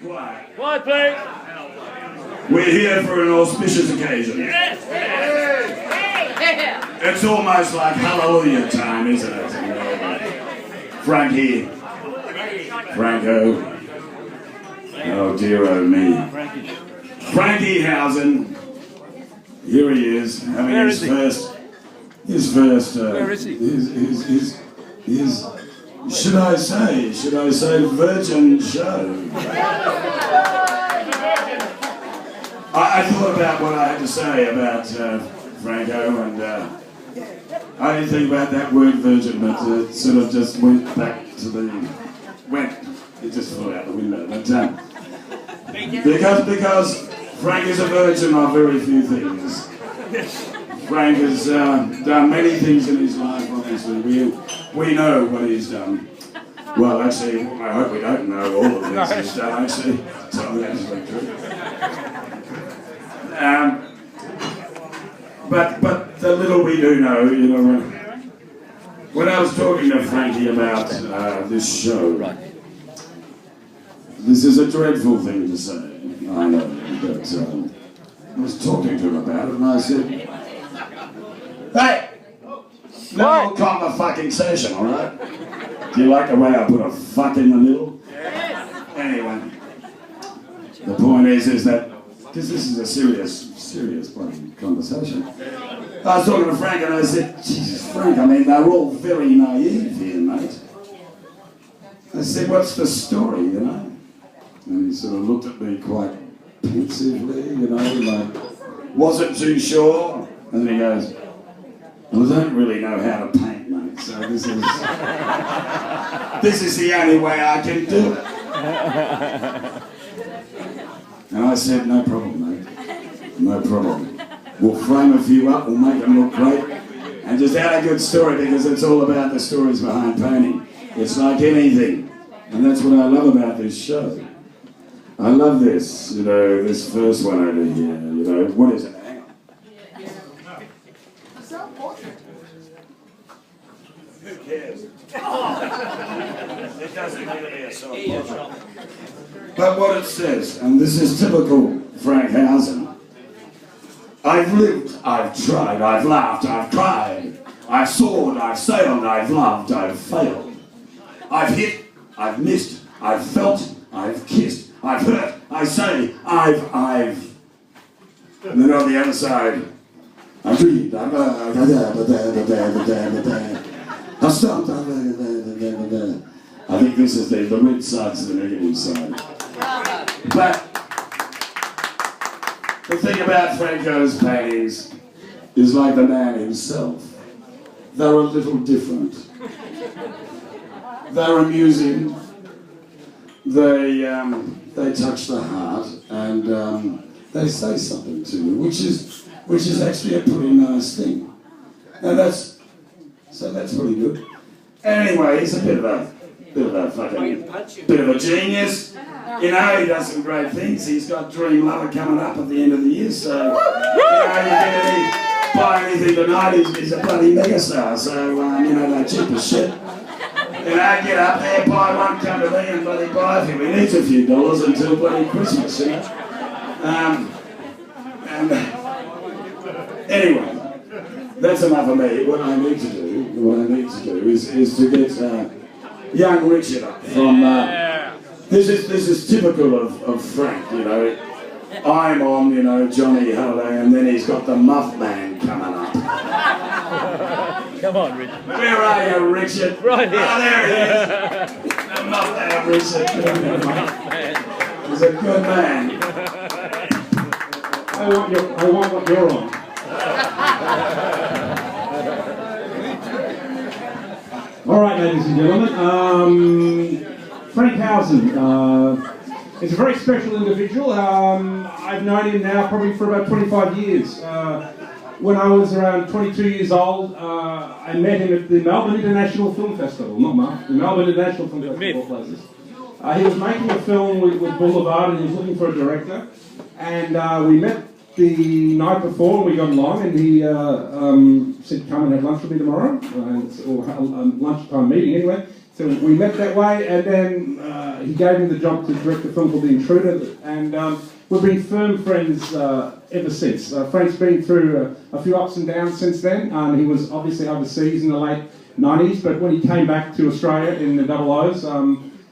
Quiet. Quiet, please. We're here for an auspicious occasion. Yes. It's almost like hallelujah time, isn't it? Frankie. Franco. Oh dear, oh me. Frankie Howson. Here he is, having Where his is he? first, Where is he? his, should I say, virgin show. I thought about what I had to say about Franco, and I didn't think about that word virgin, but it sort of just went back to it just flew out the window. But because Frank is a virgin of very few things. Frank has done many things in his life, obviously. We know what he's done. Well, actually, I hope we don't know all of the things he's done, actually. So that's actually true. But the little we do know, you know, when I was talking to Frankie about this show, this is a dreadful thing to say, I know, but I was talking to him about it and I said, hey, no fucking session, alright? Do you like the way I put a fuck in the middle? Anyway, the point is that, because this is a serious bloody conversation. I was talking to Frank and I said, Jesus Frank, I mean, they're all very naive here, mate. I said, what's the story, you know? And he sort of looked at me quite pensively, you know, like, wasn't too sure. And then he goes, well, I don't really know how to paint, mate, so this is the only way I can do it. And I said, no problem, mate. No problem. We'll frame a few up, we'll make them look great, and just add a good story, because it's all about the stories behind painting. It's like anything, and that's what I love about this show. I love this, you know, this first one over here, you know, what is it? Hang on. Who cares? It doesn't need to be a self-portrait. But what it says, and this is typical Frank Howson, I've lived, I've tried, I've laughed, I've cried, I've soared, I've sailed, I've loved, I've failed. I've hit, I've missed, I've felt, I've kissed, I've hurt, I say, I've. And then on the other side, I've dreamed, I've stopped, I think this is the red side to the negative side. But the thing about Franco's paintings is like the man himself. They're a little different. They're amusing. They touch the heart, and they say something to you, which is actually a pretty nice thing. And that's pretty good. Anyway, he's a bit of a genius. You know, he does some great things. He's got Dream Lover coming up at the end of the year, so you know, you can buy anything tonight. He's a bloody megastar, so you know, they're cheap as shit. You know, get up there, buy one, come to me and bloody buy a few. He needs a few dollars until bloody Christmas, you know. Anyway, that's enough of me. What I need to do is to get young Richard up from. This is typical of Frank, you know. I'm on, you know, Jonny, Halliday, and then he's got the M.U.F.F man coming up. Come on, Richard. Where are you, Richard? Right here. Oh, there he is. The M.U.F.F man, Richard. He's a good man. I want what you're on. All right, ladies and gentlemen. Frank Howson is a very special individual. I've known him now probably for about 25 years. When I was around 22 years old, I met him at the Melbourne International Film Festival, not M.U.F.F, the Melbourne International Film Festival of all places. He was making a film with Boulevard and he was looking for a director. And we met the night before and we got along, and he said, come and have lunch with me tomorrow, or a lunchtime meeting anyway. So we met that way, and then he gave me the job to direct a film called The Intruder, and we've been firm friends ever since. Frank's been through a few ups and downs since then. He was obviously overseas in the late 90s, but when he came back to Australia in the Double O's,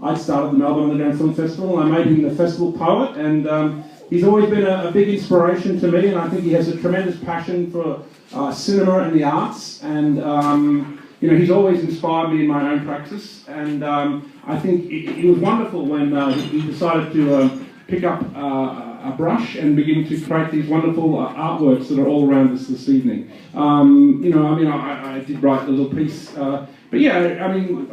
I started the Melbourne Underground Film Festival, and I made him the festival poet, and he's always been a big inspiration to me, and I think he has a tremendous passion for cinema and the arts, and you know, he's always inspired me in my own practice, and I think it was wonderful when he decided to pick up a brush and begin to create these wonderful artworks that are all around us this evening. You know, I mean, I did write a little piece, but yeah, I mean,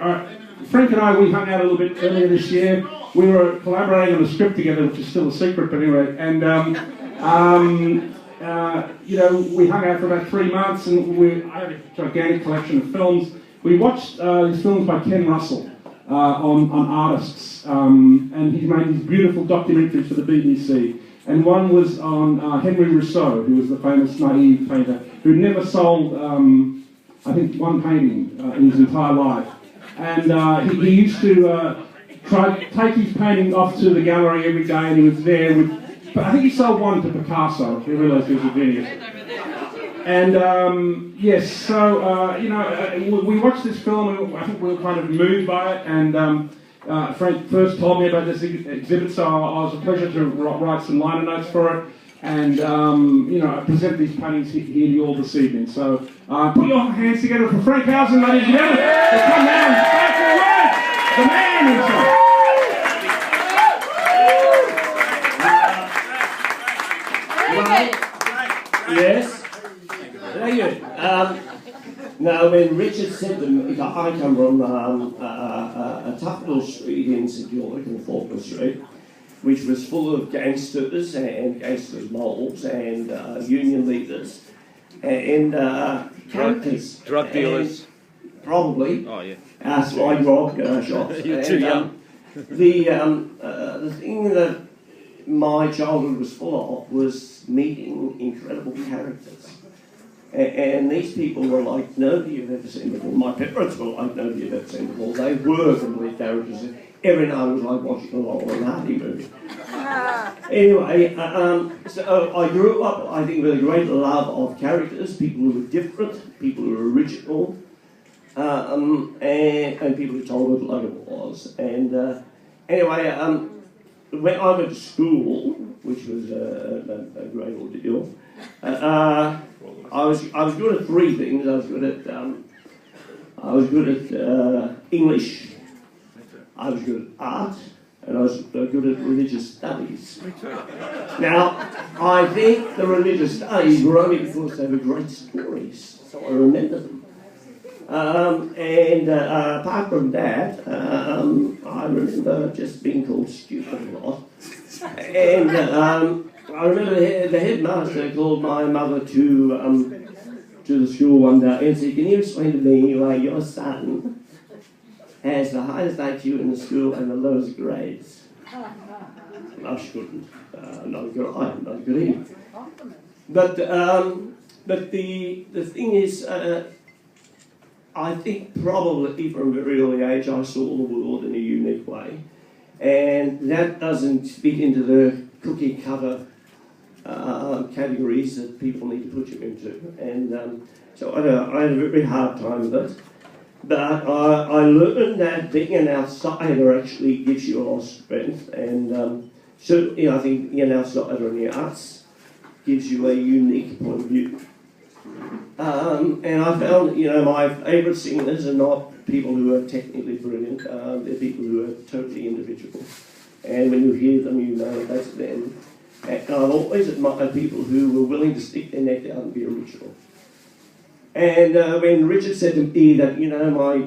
Frank and I, we hung out a little bit earlier this year. We were collaborating on a script together, which is still a secret, but anyway, and you know, we hung out for about 3 months, and I had a gigantic collection of films. We watched these films by Ken Russell on artists, and he's made these beautiful documentaries for the BBC. And one was on Henry Rousseau, who was the famous naive painter, who never sold, I think, one painting in his entire life. And he used to try to take his painting off to the gallery every day, and he was there with, but I think he sold one to Picasso. He realised he was a genius. And yes, so you know, we watched this film, and I think we were kind of moved by it. And Frank first told me about this exhibit, so I was a pleasure to write some liner notes for it. And you know, I present these paintings here to you all this evening. So put your hands together for Frank Howson, ladies and gentlemen. Come down, back to the words, the man himself. Yes. Thank you. Now, when Richard said them, I come from a tough little street in St George, in Faulkner Street, which was full of gangsters and gangsters' moles and union leaders and characters. Drug dealers. Probably. Oh, yeah. Slide rock shops. You're too young. The thing that my childhood was full of was meeting incredible characters. And these people were like nobody you've ever seen before. My parents were like nobody you've ever seen before. They were complete characters. Every night it was like watching a Laurel and Hardy movie. Anyway, so I grew up, I think, with a great love of characters, people who were different, people who were original, and people who told it like it was. And anyway, when I went to school, which was a great ordeal, I was good at 3 things. I was good at English, I was good at art, and I was good at religious studies. Now, I think the religious studies were only because they were great stories, so I remember them. Apart from that, I remember just being called stupid a lot. And I remember the headmaster called my mother to the school one day and said, "Can you explain to me why your son has the highest IQ in the school and the lowest grades?" I couldn't. Not good. I'm not good either. But the thing is, I think probably from a very early age I saw the world in a unique way, and that doesn't fit into the cookie cutter categories that people need to put you into. And so I had a very hard time with it. But I learned that being an outsider actually gives you a lot of strength, and certainly I think being an outsider in the arts gives you a unique point of view. And I found, you know, my favourite singers are not people who are technically brilliant, they're people who are totally individual. And when you hear them, you know that's them. And I've always admired people who were willing to stick their neck out and be original. And when Richard said to me that, you know, my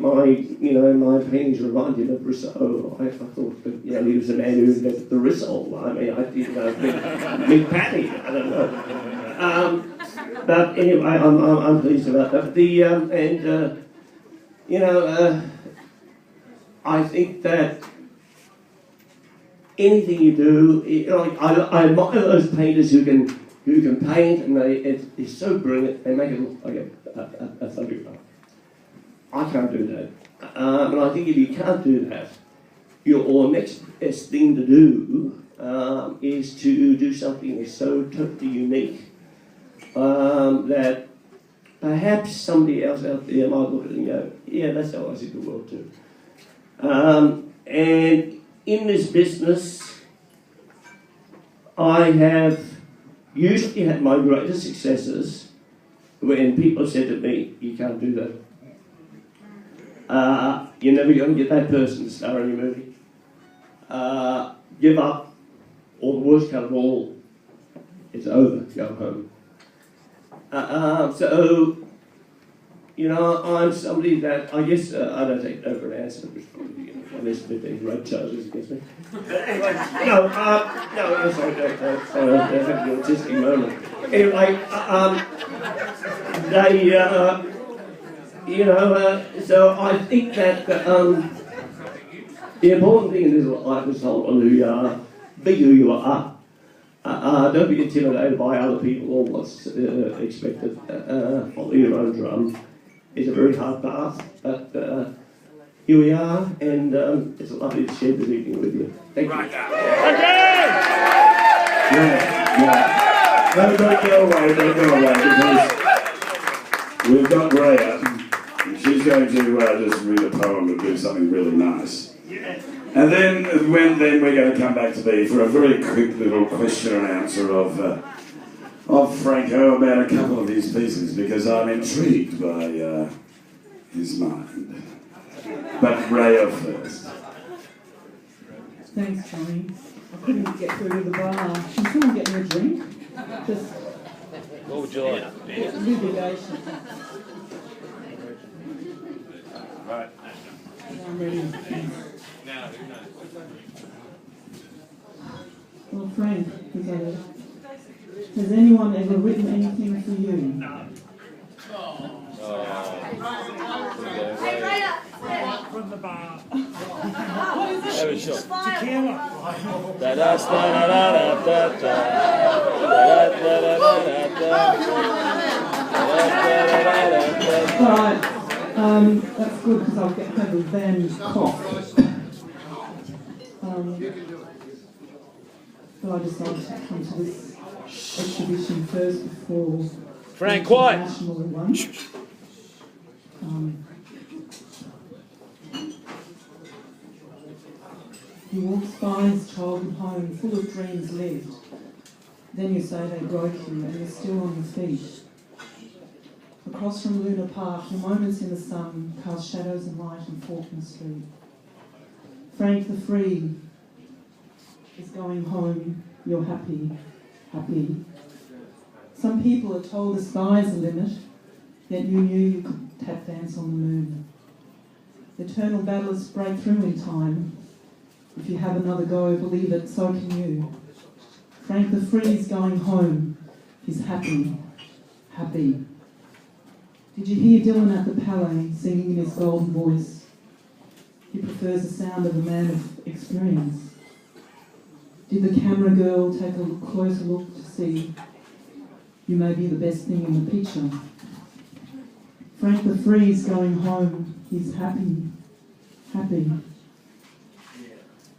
paintings remind him of Rousseau, I thought that, you know, he was a man who invented the Rousseau. I mean, I didn't know, Big Patty, I don't know. But anyway, I'm pleased about that. You know, I think that anything you do, you know, I admire those painters who can paint, and it's so brilliant. They make it look like a photograph. I can't do that. And I think if you can't do that, your next best thing to do is to do something that's so totally unique that perhaps somebody else out there might look at it and go, yeah, that's how I see the world too. And in this business, I have usually had my greatest successes when people said to me, you can't do that. You're never going to get that person to star in your movie. Give up, or the worst cut of all, it's over, go home. So, you know, I'm somebody that, I guess, I don't take no for an answer, which probably, unless there's been rape charges against me. Anyway, no, sorry, that's a autistic moment. Anyway, you know, so I think that the important thing in this life is hold on who you are, be who you are. Don't be intimidated by other people or what's expected. Follow your own drum. It's a very hard path, but here we are, and it's lovely to share this evening with you. Thank you. Yeah. No, don't go away, because we've got Rhea. She's going to just read a poem and do something really nice. And then we're going to come back to me for a very quick little question and answer of Franco about a couple of his pieces, because I'm intrigued by his mind. But Rhea first. Thanks, Jonny. I couldn't get through to the bar. Can someone get me a drink? Just What would you like? litigation. Right. I'm ready. Well, Frank, has anyone ever written anything for you? From the bar. Have a shot. Tequila. Alright, that's good because I'll have a van cough. But I decided to come to this exhibition first before Frank, the quiet. international one. You walk by his childhood home, full of dreams lived. Then you say they broke you and you're still on your feet. Across from Luna Park, your moments in the sun cast shadows and light on Faulkner Street. Frank the Free is going home, you're happy, happy. Some people are told the sky's the limit, yet you knew you could tap dance on the moon. Eternal battlers break through in time. If you have another go, believe it, so can you. Frank the Free is going home, he's happy, happy. Did you hear Dylan at the Palais singing in his golden voice? He prefers the sound of a man of experience. Did the camera girl take a closer look to see you may be the best thing in the picture? Frank the Free is going home, he's happy, happy.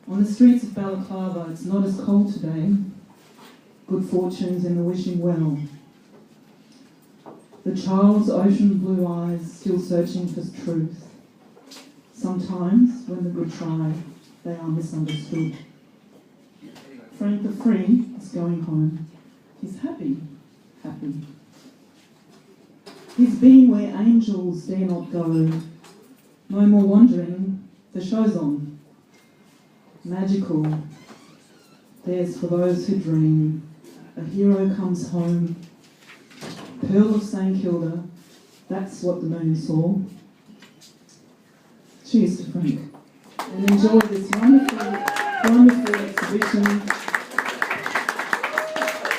On the streets of Balaclava, it's not as cold today. Good fortunes and the wishing well. The child's ocean blue eyes still searching for truth. Sometimes, when the good try, they are misunderstood. Frank the Free is going home. He's happy, happy. He's been where angels dare not go. No more wandering, the show's on. Magical, there's for those who dream. A hero comes home. Pearl of St Kilda, that's what the moon saw. Cheers to Frank. And enjoy this wonderful, wonderful exhibition.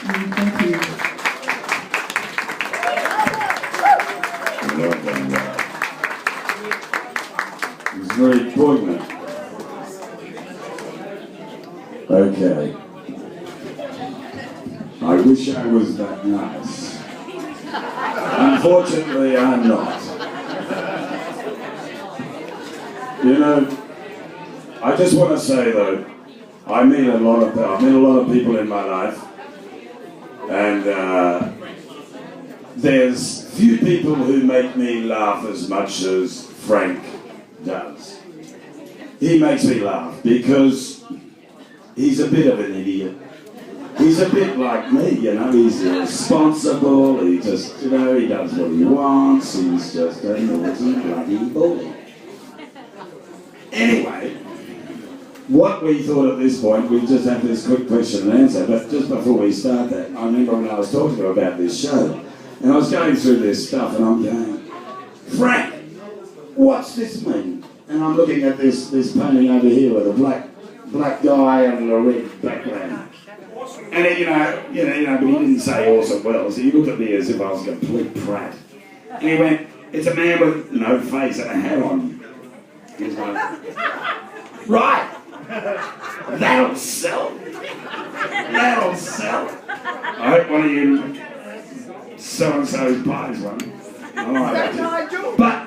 And thank you. Well done, It was very poignant. Okay. I wish I was that nice. Unfortunately, I'm not. You know, I just want to say though, I meet a lot of people in my life, and there's few people who make me laugh as much as Frank does. He makes me laugh because he's a bit of an idiot. He's a bit like me, you know, he's irresponsible, he just, you know, he does what he wants, he's just a naughty bloody bully. Anyway, what we thought at this point, we just have this quick question and answer, but just before we start that, I remember when I was talking to him about this show, and I was going through this stuff and I'm going, Frank, what's this mean? And I'm looking at this painting over here with a black guy and a red background. And then, you know, but he didn't say Orson Welles. He looked at me as if I was a complete prat. And he went, it's a man with no face and a hat on. He was like, right, that'll sell. That'll sell. I hope one of you so-and-so's pies one. I like that. But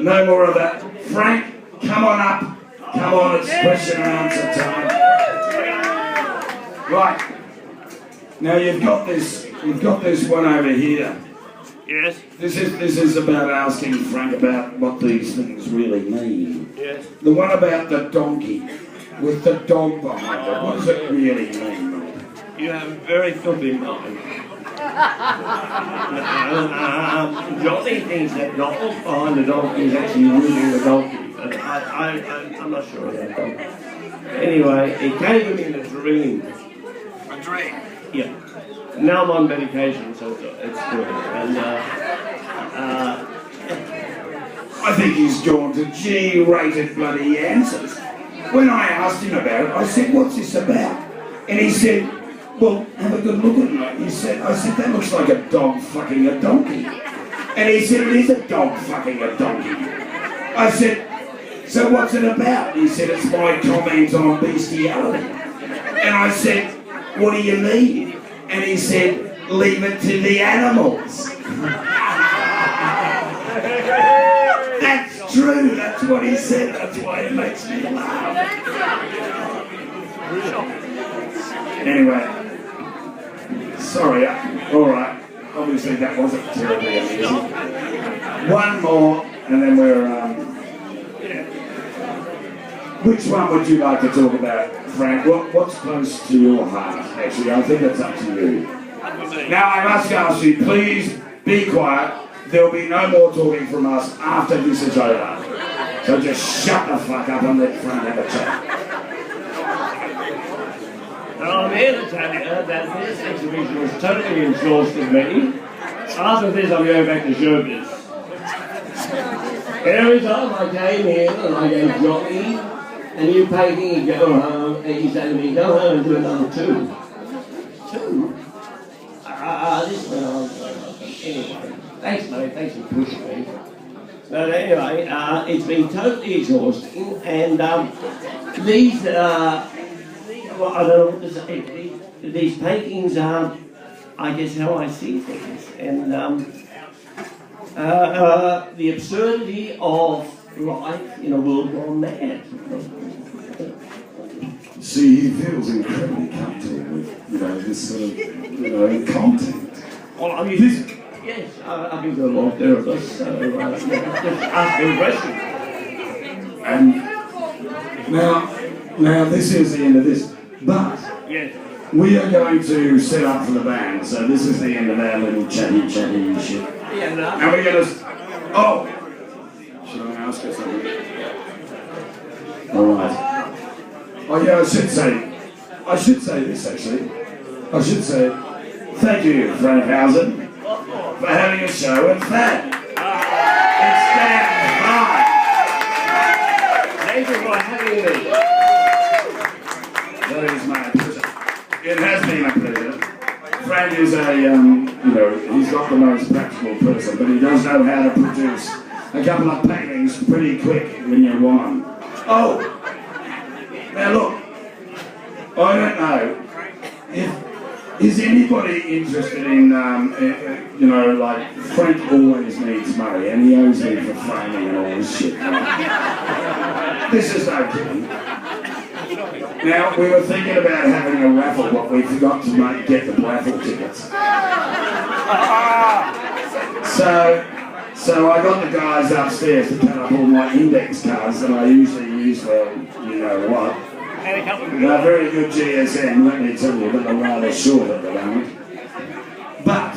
no more of that. Frank, come on up. Come on, it's question and answer time. Right. Now you've got this one over here. Yes. This is about asking Frank about what these things really mean. Yes. The one about the donkey with the dog behind it. What does it really mean, mate? You have a very filthy mind. Jonny thinks that dog behind the donkey is actually moving the donkey. I'm not sure about that. Anyway, it came to me in a dream. A dream? Yeah. Now I'm on medication, so it's good. And I think he's gone to G-rated bloody answers. When I asked him about it, I said, what's this about? And he said, well, have a good look at it. I said, that looks like a dog fucking a donkey. And he said, it is a dog fucking a donkey. I said, so what's it about? He said, it's my comment on bestiality. And I said, what do you mean? And he said, leave it to the animals. That's true, that's what he said, that's why it makes me laugh. Anyway, sorry, alright, obviously that wasn't terribly amusing. One more, and then we're, which one would you like to talk about, Frank? What's close to your heart, actually? I think it's up to you. Now, I must ask you, please be quiet. There'll be no more talking from us after this is over. So just shut the fuck up and let Frank have a chat. I'm here to tell you that this exhibition was totally exhausted me. After this, I'm going back to showbiz. Every time I came here and I gave Jonny a new painting, he'd go home and he said to me, go home and do another two. Two? This went on. Anyway, thanks mate, thanks for pushing me. But anyway, it's been totally exhausting, and these, well, I don't know what to say, these paintings are, I guess, how I see things, and the absurdity of life in a world gone mad. See, he feels incredibly comfortable with, this sort of, content. Well, I mean, yes, I've been to a lot of therapists, so just ask me questions. And now this is the end of this, but yes. We are going to set up for the band, so this is the end of our little chatty shit. Yeah, no. And we're going to, oh, should I ask her something? All right. Oh yeah, I should say this actually. I should say, thank you, Frank Howson, for having a show at FAD. It's stand high. Thank you for having me. That is my pleasure. It has been a pleasure. Frank is a, he's not the most practical person, but he does know how to produce a couple of paintings pretty quick when you want them. Oh, now look, I don't know if Is anybody interested in, you know, like, Frank always needs money and he owes me for framing and all this shit. This is no kidding. Now, we were thinking about having a raffle, but we forgot to get the raffle tickets. So I got the guys upstairs to cut up all my index cards that I usually use for, you know what. They're very good GSM, let me tell you, but they're rather short at the moment. But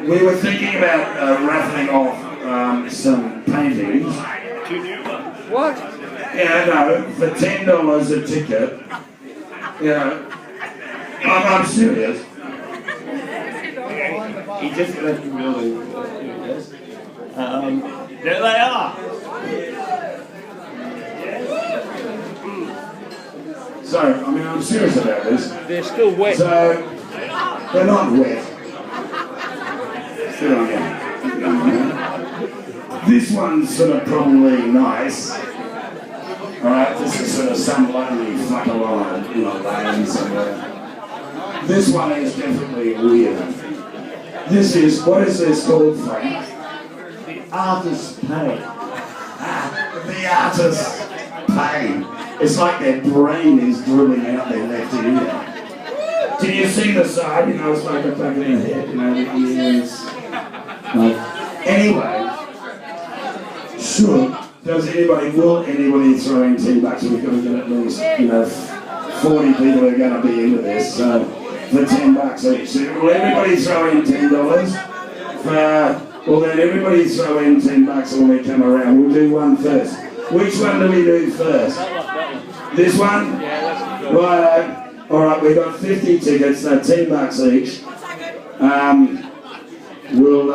we were thinking about raffling off some paintings. What? Yeah, no, for $10 a ticket. You know, I'm serious. He just left the building. There they are. So, I mean, I'm serious about this. They're still wet. So, they're not wet. Sit on here. This one's sort of probably nice. Alright, this is sort of some lonely fuck alive, you know, laying somewhere. This one is definitely weird. This is, what is this called, Frank? The artist's pain. The artist's pain. It's like their brain is drooling out their left ear. Can you see the side? You know, it's like a fucking head, you know, the ears. Anyway, sure. Will anybody throw in $10? We've got to get at least, you know, 40 people who are going to be into this. So, for $10 each. So will everybody throw in $10? Well, then everybody throw in $10 when we come around. We'll do one first. Which one do we do first? This one? Right. Alright, we've got 50 tickets, so $10 each. Who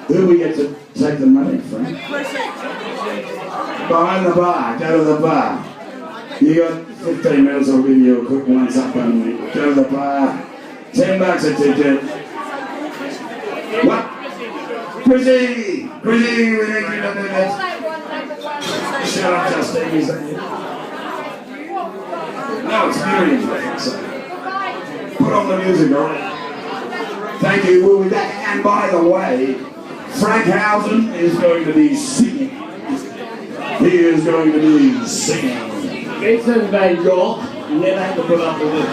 do we get to take the money from? Behind the bar, go to the bar. You got 15 minutes, I'll give you a quick once up and go to the bar. $10 a ticket. What? Chrissy, we need you to do this. Shut up, Justine. No, it's Miriam's reference. Put on the music, alright? Thank you, we'll be back. And by the way, Frank Howson is going to be singing. He is going to be singing. Vincent Van Gogh never had to put up with this.